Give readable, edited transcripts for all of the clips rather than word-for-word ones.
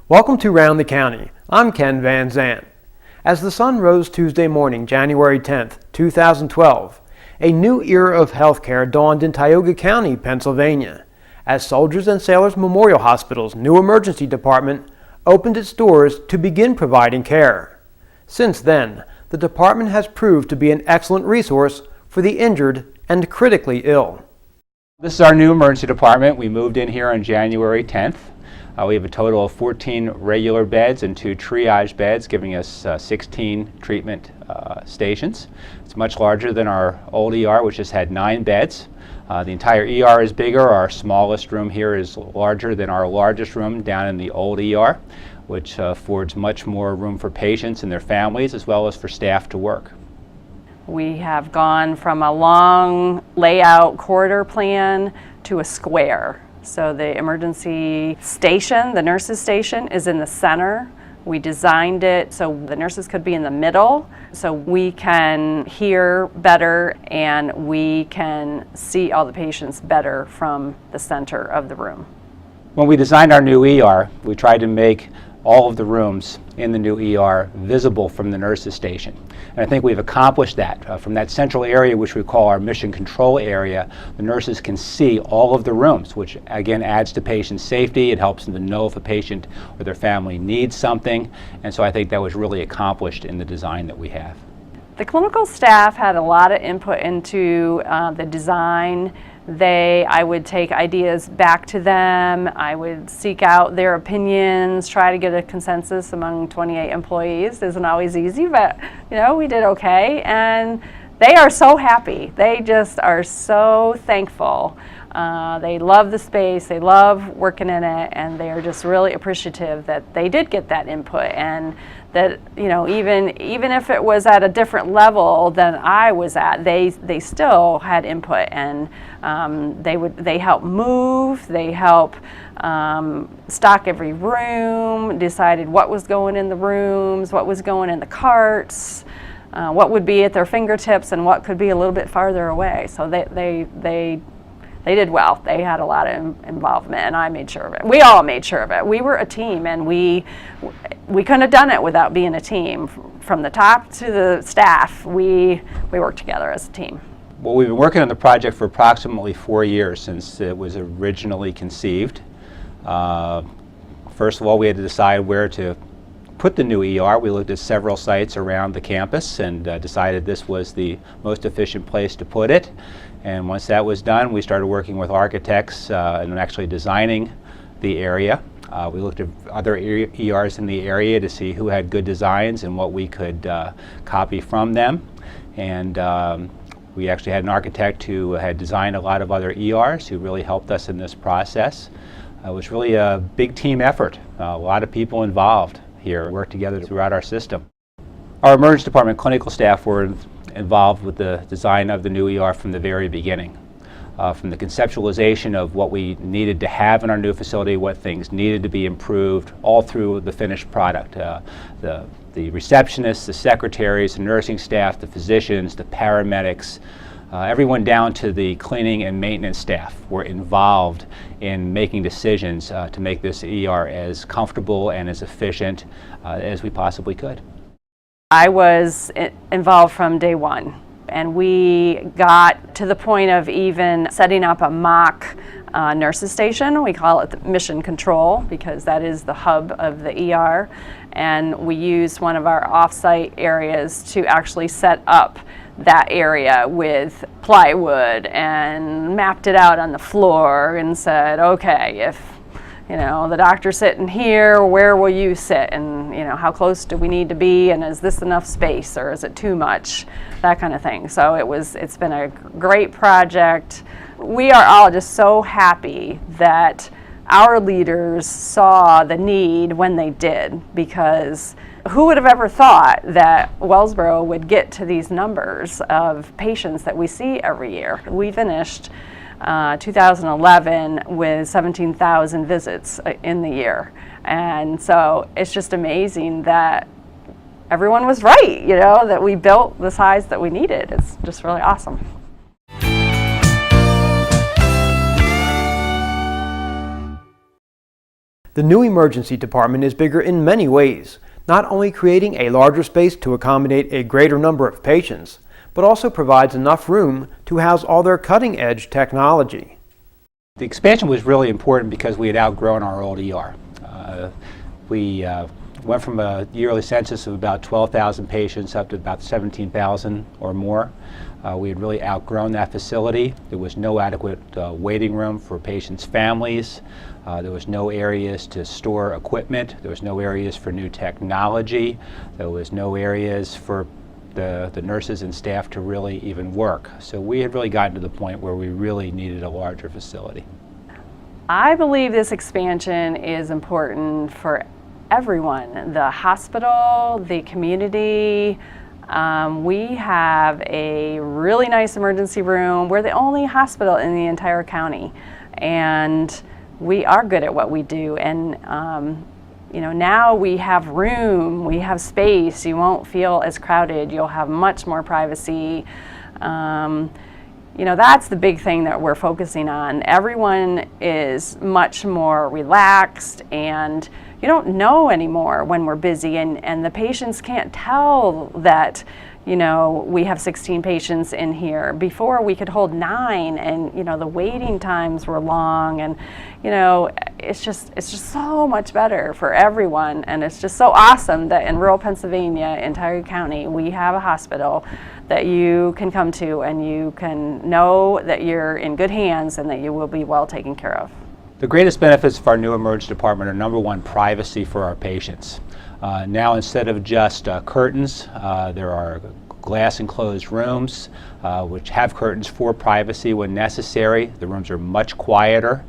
Welcome to Round the County. I'm Ken Van Zandt. As the sun rose Tuesday morning, January 10th, 2012, a new era of healthcare dawned in Tioga County, Pennsylvania, as Soldiers and Sailors Memorial Hospital's new emergency department opened its doors to begin providing care. Since then, the department has proved to be an excellent resource for the injured and critically ill. This is our new emergency department. We moved in here on January 10th. We have a total of 14 regular beds and 2 triage beds, giving us 16 treatment stations. It's much larger than our old ER, which just had 9 beds. The entire ER is bigger. Our smallest room here is larger than our largest room down in the old ER, which affords much more room for patients and their families, as well as for staff to work. We have gone from a long layout corridor plan to a square. So the emergency station, the nurses' station, is in the center. We designed it so the nurses could be in the middle, so we can hear better and we can see all the patients better from the center of the room. When we designed our new ER, we tried to make all of the rooms in the new ER visible from the nurses' station. And I think we've accomplished that. From that central area, which we call our mission control area, the nurses can see all of the rooms, which again adds to patient safety. It helps them to know if a patient or their family needs something. And so I think that was really accomplished in the design that we have. The clinical staff had a lot of input into the design. I would take ideas back to them. I would seek out their opinions, try to get a consensus among 28 employees. Isn't always easy, but we did okay. And they are so happy. They just are so thankful. They love the space, they love working in it, and they are just really appreciative that they did get that input, and that even if it was at a different level than I was at, they still had input, and they help move, they help stock every room, decided what was going in the rooms, what was going in the carts, what would be at their fingertips, and what could be a little bit farther away. So they did well. They had a lot of involvement, and I made sure of it. We all made sure of it. We were a team, and we couldn't have done it without being a team. From the top to the staff, we worked together as a team. Well, we've been working on the project for approximately 4 years since it was originally conceived. First of all, we had to decide where to put the new ER. We looked at several sites around the campus and decided this was the most efficient place to put it. And once that was done, we started working with architects and actually designing the area. We looked at other ERs in the area to see who had good designs and what we could copy from them. And we actually had an architect who had designed a lot of other ERs who really helped us in this process. It was really a big team effort. A lot of people involved here worked together throughout our system. Our emergency department clinical staff were involved with the design of the new ER from the very beginning. From the conceptualization of what we needed to have in our new facility, what things needed to be improved, all through the finished product. The receptionists, the secretaries, the nursing staff, the physicians, the paramedics, everyone down to the cleaning and maintenance staff were involved in making decisions to make this ER as comfortable and as efficient as we possibly could. I was involved from day one, and we got to the point of even setting up a mock nurses station. We call it the mission control because that is the hub of the ER, and we used one of our off-site areas to actually set up that area with plywood and mapped it out on the floor and said, okay, if the doctor's sitting here, where will you sit, and how close do we need to be, and is this enough space or is it too much, that kind of thing. So it's been a great project. We are all just so happy that our leaders saw the need when they did, because who would have ever thought that Wellsboro would get to these numbers of patients that we see every year. We finished 2011 with 17,000 visits in the year, and so it's just amazing that everyone was right, that we built the size that we needed. It's just really awesome. The new emergency department is bigger in many ways, not only creating a larger space to accommodate a greater number of patients, but also provides enough room to house all their cutting-edge technology. The expansion was really important because we had outgrown our old ER. We went from a yearly census of about 12,000 patients up to about 17,000 or more. We had really outgrown that facility. There was no adequate waiting room for patients' families. There was no areas to store equipment. There was no areas for new technology. There was no areas for the nurses and staff to really even work. So we had really gotten to the point where we really needed a larger facility. I believe this expansion is important for everyone, the hospital, the community. We have a really nice emergency room. We're the only hospital in the entire county, and we are good at what we do. And you know, now we have room, we have space. You won't feel as crowded. You'll have much more privacy. You know, that's the big thing that we're focusing on. Everyone is much more relaxed, and you don't know anymore when we're busy, and the patients can't tell that, you know, we have 16 patients in here. Before we could hold 9, and you know, the waiting times were long, and you know, it's just so much better for everyone. And it's just so awesome that in rural Pennsylvania, in Tioga County, we have a hospital that you can come to and you can know that you're in good hands and that you will be well taken care of. The greatest benefits of our new emergency department are, number one, privacy for our patients. Now, instead of just curtains, there are glass enclosed rooms which have curtains for privacy when necessary. The rooms are much quieter,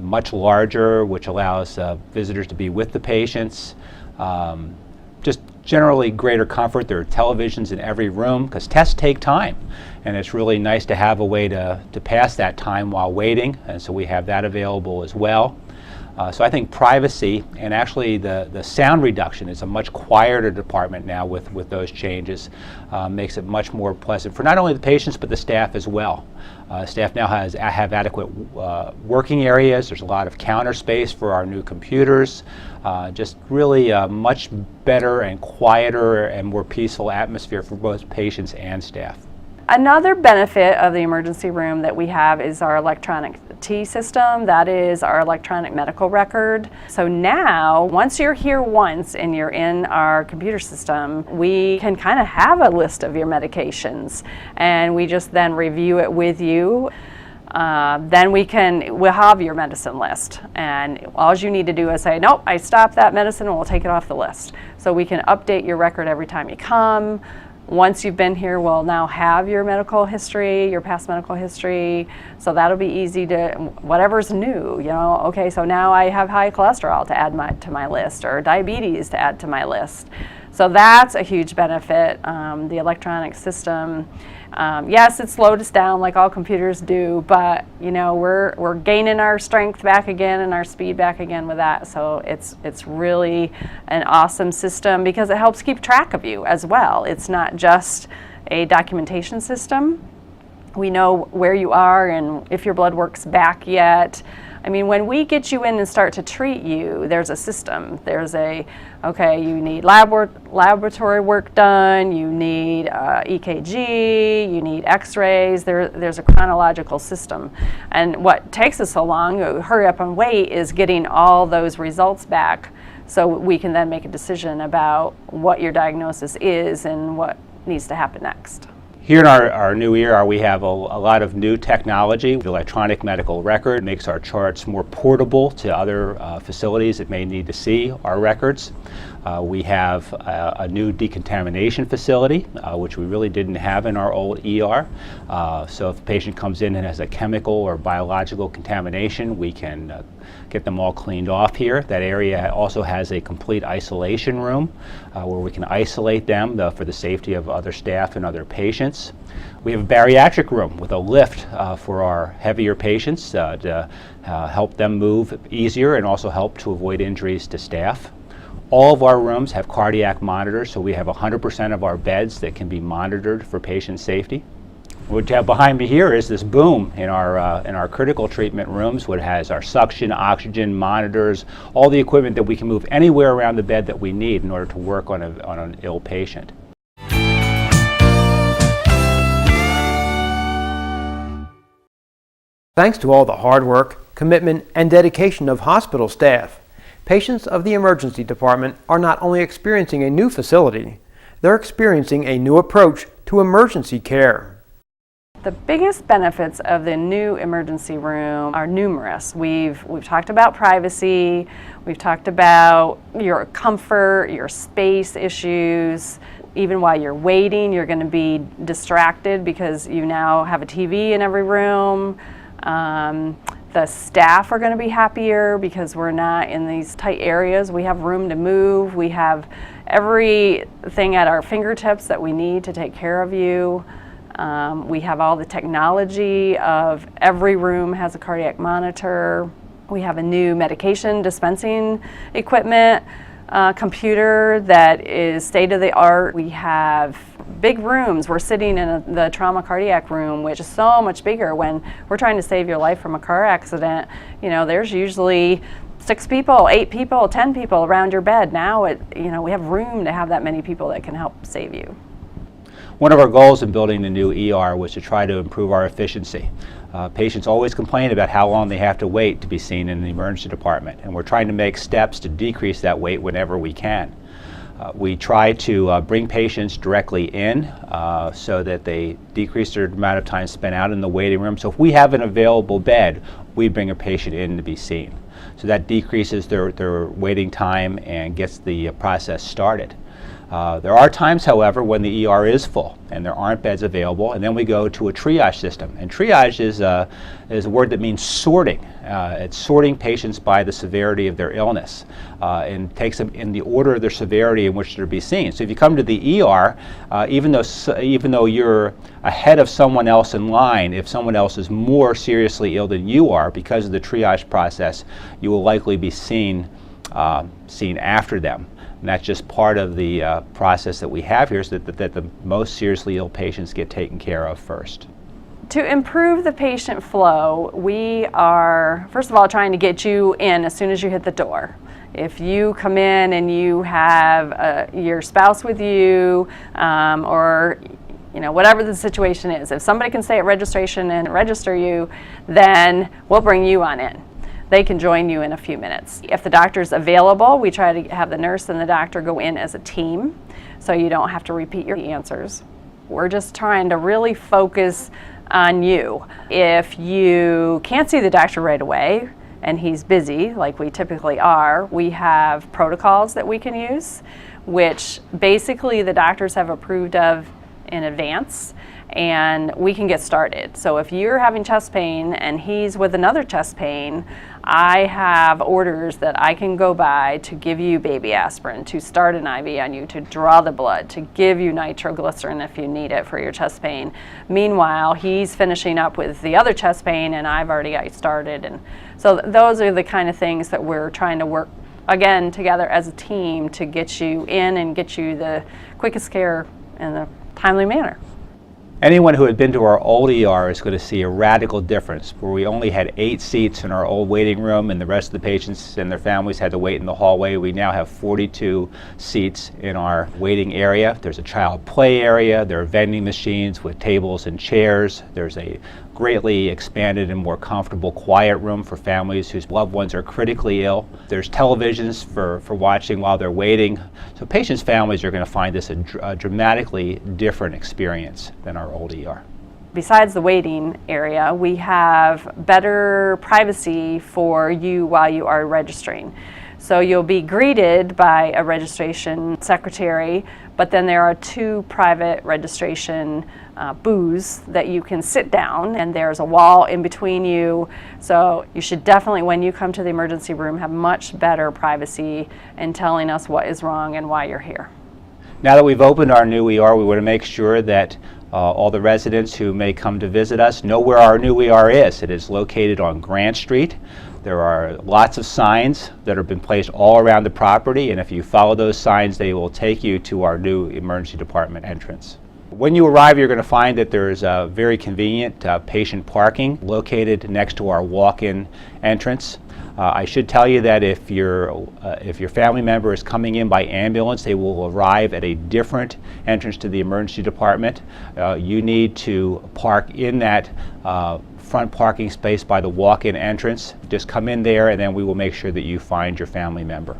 much larger, which allows visitors to be with the patients. Just generally greater comfort. There are televisions in every room because tests take time, and it's really nice to have a way to pass that time while waiting, and so we have that available as well. So I think privacy, and actually the sound reduction, is a much quieter department now with those changes, makes it much more pleasant for not only the patients but the staff as well. Staff now have adequate working areas. There's a lot of counter space for our new computers. Just really a much better and quieter and more peaceful atmosphere for both patients and staff. Another benefit of the emergency room that we have is our electronic T system. That is our electronic medical record. So now, once you're here once and you're in our computer system, we can kind of have a list of your medications, and we just then review it with you. Then we'll have your medicine list, and all you need to do is say, nope, I stopped that medicine, and we'll take it off the list. So we can update your record every time you come. Once you've been here, we'll now have your medical history, your past medical history, so that'll be easy to, whatever's new, you know, okay, so now I have high cholesterol to add to my list, or diabetes to add to my list. So that's a huge benefit, the electronic system. Yes, it slowed us down like all computers do, but you know, we're gaining our strength back again and our speed back again with that. So it's really an awesome system because it helps keep track of you as well. It's not just a documentation system. We know where you are and if your blood work's back yet. I mean, when we get you in and start to treat you, there's a system. There's okay, you need laboratory work done, you need EKG, you need x-rays. There's a chronological system. And what takes us so long, hurry up and wait, is getting all those results back so we can then make a decision about what your diagnosis is and what needs to happen next. Here in our new ER, we have a lot of new technology. The electronic medical record makes our charts more portable to other facilities that may need to see our records. We have a new decontamination facility, which we really didn't have in our old ER. So if a patient comes in and has a chemical or biological contamination, we can get them all cleaned off here. That area also has a complete isolation room where we can isolate them for the safety of other staff and other patients. We have a bariatric room with a lift for our heavier patients to help them move easier and also help to avoid injuries to staff. All of our rooms have cardiac monitors, so we have 100% of our beds that can be monitored for patient safety. What you have behind me here is this boom in our critical treatment rooms, which has our suction, oxygen, monitors, all the equipment that we can move anywhere around the bed that we need in order to work on an ill patient. Thanks to all the hard work, commitment, and dedication of hospital staff, patients of the emergency department are not only experiencing a new facility, they're experiencing a new approach to emergency care. The biggest benefits of the new emergency room are numerous. We've talked about privacy, we've talked about your comfort, your space issues. Even while you're waiting, you're going to be distracted because you now have a TV in every room. The staff are going to be happier because we're not in these tight areas. We have room to move. We have everything at our fingertips that we need to take care of you. We have all the technology of every room has a cardiac monitor. We have a new medication dispensing equipment, computer that is state-of-the-art. We have big rooms. We're sitting in the trauma cardiac room, which is so much bigger. When we're trying to save your life from a car accident, you know, there's usually 6 people, 8 people, 10 people around your bed. Now, we have room to have that many people that can help save you. One of our goals in building the new ER was to try to improve our efficiency. Patients always complain about how long they have to wait to be seen in the emergency department, and we're trying to make steps to decrease that wait whenever we can. We try to bring patients directly in so that they decrease their amount of time spent out in the waiting room. So if we have an available bed, we bring a patient in to be seen. So that decreases their waiting time and gets the process started. There are times, however, when the ER is full and there aren't beds available, and then we go to a triage system. And triage is a word that means sorting. It's sorting patients by the severity of their illness and takes them in the order of their severity in which they're to be seen. So if you come to the ER, even though you're ahead of someone else in line, if someone else is more seriously ill than you are, because of the triage process, you will likely be seen after them. And that's just part of the process that we have here, is that the most seriously ill patients get taken care of first. To improve the patient flow, we are, first of all, trying to get you in as soon as you hit the door. If you come in and you have your spouse with you, or whatever the situation is, if somebody can stay at registration and register you, then we'll bring you on in. They can join you in a few minutes. If the doctor's available, we try to have the nurse and the doctor go in as a team, so you don't have to repeat your answers. We're just trying to really focus on you. If you can't see the doctor right away and he's busy, like we typically are, we have protocols that we can use, which basically the doctors have approved of in advance, and we can get started. So if you're having chest pain and he's with another chest pain, I have orders that I can go by to give you baby aspirin, to start an IV on you, to draw the blood, to give you nitroglycerin if you need it for your chest pain. Meanwhile, he's finishing up with the other chest pain and I've already got started. And so those are the kind of things that we're trying to work, again, together as a team to get you in and get you the quickest care in a timely manner. Anyone who had been to our old ER is going to see a radical difference, where we only had 8 seats in our old waiting room and the rest of the patients and their families had to wait in the hallway. We now have 42 seats in our waiting area. There's a child play area, there are vending machines with tables and chairs. There's a greatly expanded and more comfortable quiet room for families whose loved ones are critically ill. There's televisions for watching while they're waiting. So patients' families are going to find this a dramatically different experience than our old ER. Besides the waiting area, we have better privacy for you while you are registering. So you'll be greeted by a registration secretary, but then there are 2 private registration booths that you can sit down, and there's a wall in between you. So you should definitely, when you come to the emergency room, have much better privacy in telling us what is wrong and why you're here. Now that we've opened our new ER, we want to make sure that all the residents who may come to visit us know where our new ER is. It is located on Grant Street. There are lots of signs that have been placed all around the property, and if you follow those signs, they will take you to our new emergency department entrance. When you arrive, you're going to find that there's a very convenient patient parking located next to our walk-in entrance. I should tell you that if your family member is coming in by ambulance, they will arrive at a different entrance to the emergency department. You need to park in that front parking space by the walk-in entrance. Just come in there and then we will make sure that you find your family member.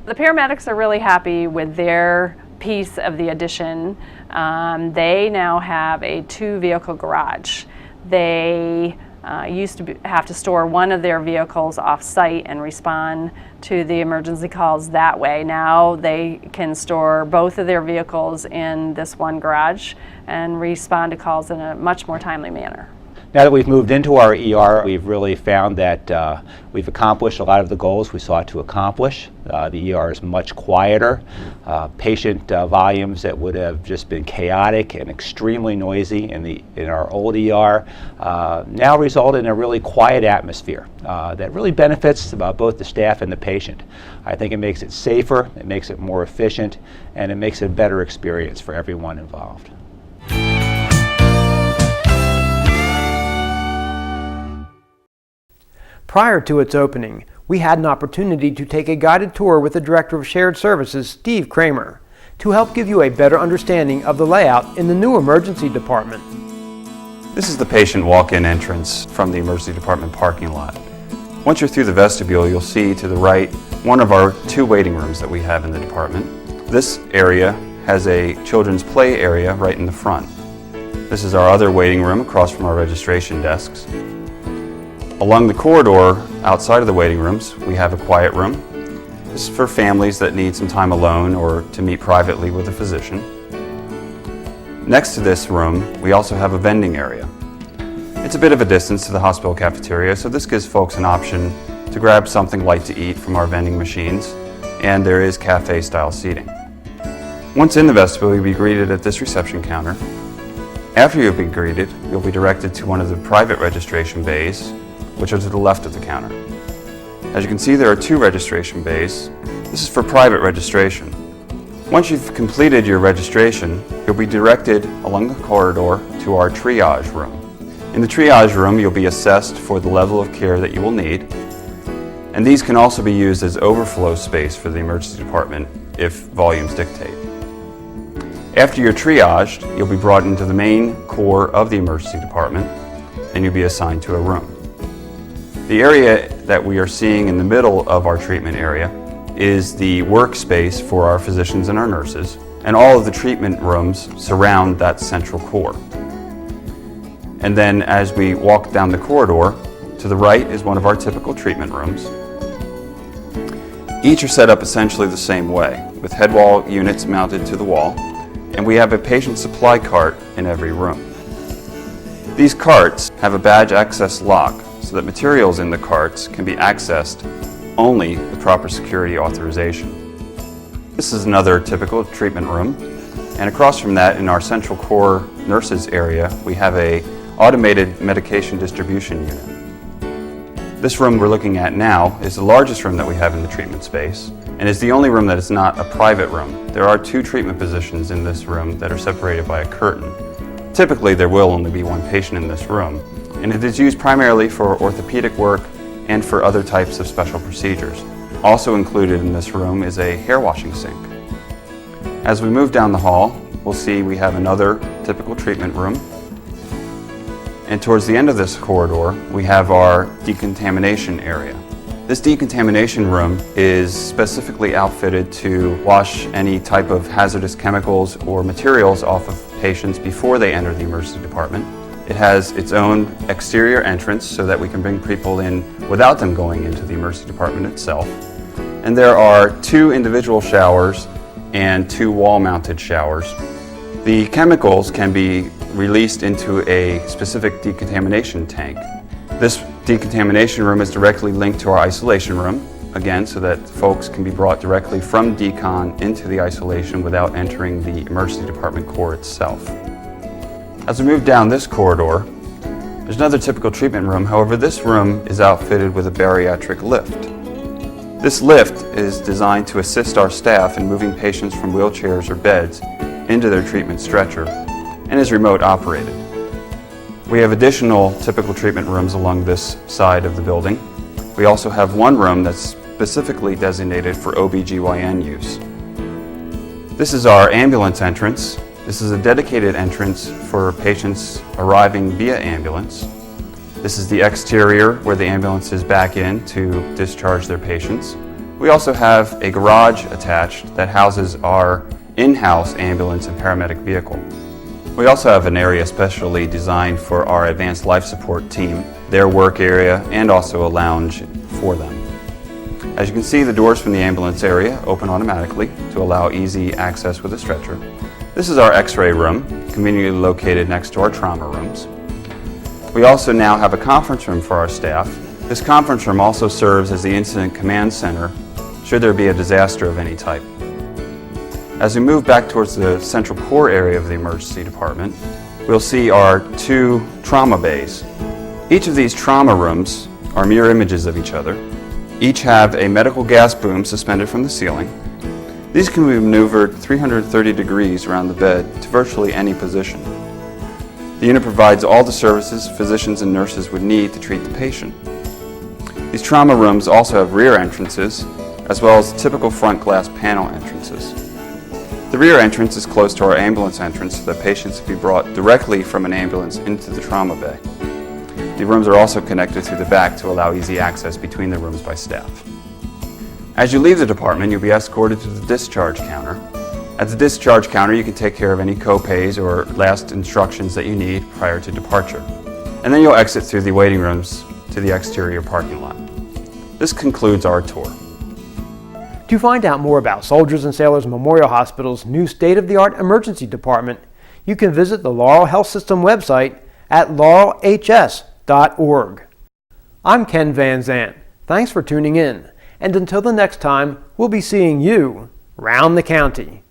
The paramedics are really happy with their piece of the addition. They now have a 2-vehicle garage. They used to have to store one of their vehicles off-site and respond to the emergency calls that way. Now they can store both of their vehicles in this one garage and respond to calls in a much more timely manner. Now that we've moved into our ER, we've really found that we've accomplished a lot of the goals we sought to accomplish. The ER is much quieter. Patient volumes that would have just been chaotic and extremely noisy in our old ER now result in a really quiet atmosphere that really benefits both the staff and the patient. I think it makes it safer, it makes it more efficient, and it makes it a better experience for everyone involved. Prior to its opening, we had an opportunity to take a guided tour with the Director of Shared Services, Steve Kramer, to help give you a better understanding of the layout in the new emergency department. This is the patient walk-in entrance from the emergency department parking lot. Once you're through the vestibule, you'll see to the right one of our 2 waiting rooms that we have in the department. This area has a children's play area right in the front. This is our other waiting room across from our registration desks. Along the corridor outside of the waiting rooms, we have a quiet room. This is for families that need some time alone or to meet privately with a physician. Next to this room, we also have a vending area. It's a bit of a distance to the hospital cafeteria, so this gives folks an option to grab something light to eat from our vending machines, and there is cafe-style seating. Once in the vestibule, you'll be greeted at this reception counter. After you've been greeted, you'll be directed to one of the private registration bays, which are to the left of the counter. As you can see, there are 2 registration bays. This is for private registration. Once you've completed your registration, you'll be directed along the corridor to our triage room. In the triage room, you'll be assessed for the level of care that you will need, and these can also be used as overflow space for the emergency department if volumes dictate. After you're triaged, you'll be brought into the main core of the emergency department, and you'll be assigned to a room. The area that we are seeing in the middle of our treatment area is the workspace for our physicians and our nurses, and all of the treatment rooms surround that central core. And then as we walk down the corridor, to the right is one of our typical treatment rooms. Each are set up essentially the same way, with head wall units mounted to the wall, and we have a patient supply cart in every room. These carts have a badge access lock, so that materials in the carts can be accessed only with proper security authorization. This is another typical treatment room, and across from that in our central core nurses area we have a automated medication distribution unit. This room we're looking at now is the largest room that we have in the treatment space and is the only room that is not a private room. There are 2 treatment positions in this room that are separated by a curtain. Typically there will only be 1 patient in this room, and it is used primarily for orthopedic work and for other types of special procedures. Also included in this room is a hair washing sink. As we move down the hall, we'll see we have another typical treatment room. And towards the end of this corridor, we have our decontamination area. This decontamination room is specifically outfitted to wash any type of hazardous chemicals or materials off of patients before they enter the emergency department. It has its own exterior entrance so that we can bring people in without them going into the emergency department itself. And there are 2 individual showers and 2 wall-mounted showers. The chemicals can be released into a specific decontamination tank. This decontamination room is directly linked to our isolation room, again, so that folks can be brought directly from decon into the isolation without entering the emergency department core itself. As we move down this corridor, there's another typical treatment room. However, this room is outfitted with a bariatric lift. This lift is designed to assist our staff in moving patients from wheelchairs or beds into their treatment stretcher and is remote operated. We have additional typical treatment rooms along this side of the building. We also have one room that's specifically designated for OB/GYN use. This is our ambulance entrance. This is a dedicated entrance for patients arriving via ambulance. This is the exterior where the ambulances back in to discharge their patients. We also have a garage attached that houses our in-house ambulance and paramedic vehicle. We also have an area specially designed for our advanced life support team, their work area, and also a lounge for them. As you can see, the doors from the ambulance area open automatically to allow easy access with a stretcher. This is our X-ray room, conveniently located next to our trauma rooms. We also now have a conference room for our staff. This conference room also serves as the incident command center should there be a disaster of any type. As we move back towards the central core area of the emergency department, we'll see our 2 trauma bays. Each of these trauma rooms are mirror images of each other. Each have a medical gas boom suspended from the ceiling. These can be maneuvered 330 degrees around the bed to virtually any position. The unit provides all the services physicians and nurses would need to treat the patient. These trauma rooms also have rear entrances, as well as typical front glass panel entrances. The rear entrance is close to our ambulance entrance so that patients can be brought directly from an ambulance into the trauma bay. The rooms are also connected through the back to allow easy access between the rooms by staff. As you leave the department, you'll be escorted to the discharge counter. At the discharge counter, you can take care of any co-pays or last instructions that you need prior to departure. And then you'll exit through the waiting rooms to the exterior parking lot. This concludes our tour. To find out more about Soldiers and Sailors Memorial Hospital's new state-of-the-art emergency department, you can visit the Laurel Health System website at laurelhs.org. I'm Ken Van Zant. Thanks for tuning in, and until the next time, we'll be seeing you round the county.